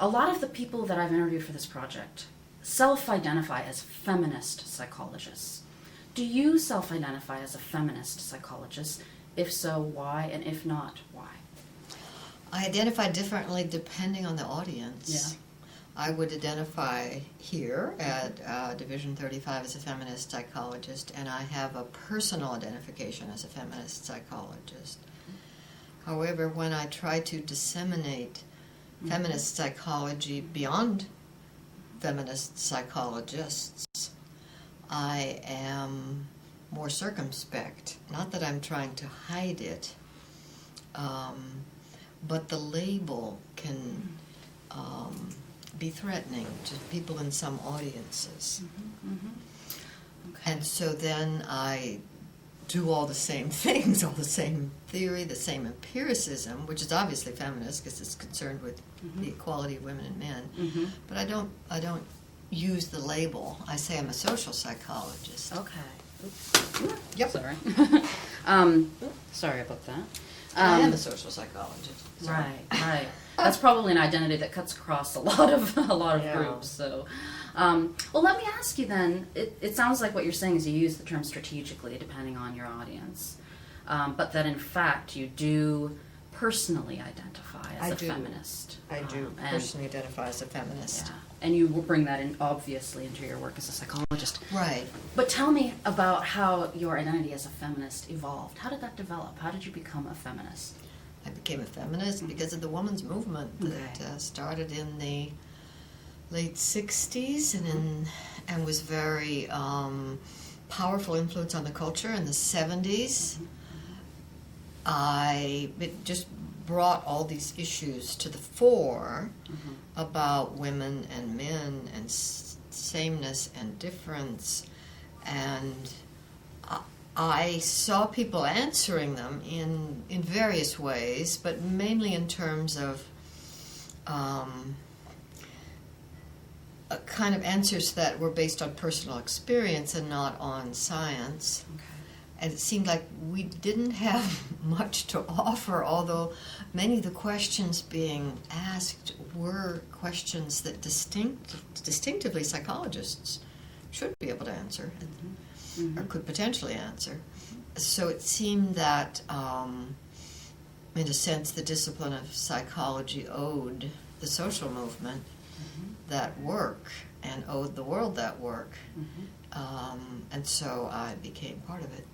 a lot of the people that I've interviewed for this project self-identify as feminist psychologists. Do you self-identify as a feminist psychologist? If so, why? And if not, why? I identify differently depending on the audience. Yeah. I would identify here at Division 35 as a feminist psychologist, and I have a personal identification as a feminist psychologist. However, when I try to disseminate feminist psychology beyond feminist psychologists, I am more circumspect. Not that I'm trying to hide it, but the label can be threatening to people in some audiences. Okay. And so then I do all the same things, all the same theory, the same empiricism, which is obviously feminist because it's concerned with the equality of women and men. But I don't use the label. I say I'm a social psychologist. Okay. Yep. Sorry. Sorry about that. I am a social psychologist. So. Right. That's probably an identity that cuts across a lot of Yeah. groups. So, well, let me ask you then. It sounds like what you're saying is you use the term strategically, depending on your audience, but that in fact you do personally identify as a feminist. I do personally identify as a feminist. Yeah, and you will bring that in obviously into your work as a psychologist. Right. But tell me about how your identity as a feminist evolved. How did that develop? How did you become a feminist? I became a feminist because of the women's movement that started in the late 60s and was very powerful influence on the culture in the 70s. It just brought all these issues to the fore about women and men and sameness and difference, and I saw people answering them in various ways, but mainly in terms of kind of answers that were based on personal experience and not on science. Okay. And it seemed like we didn't have much to offer, although many of the questions being asked were questions that distinctively psychologists should be able to answer. Or could potentially answer. So it seemed that, in a sense, the discipline of psychology owed the social movement that work and owed the world that work. And so I became part of it.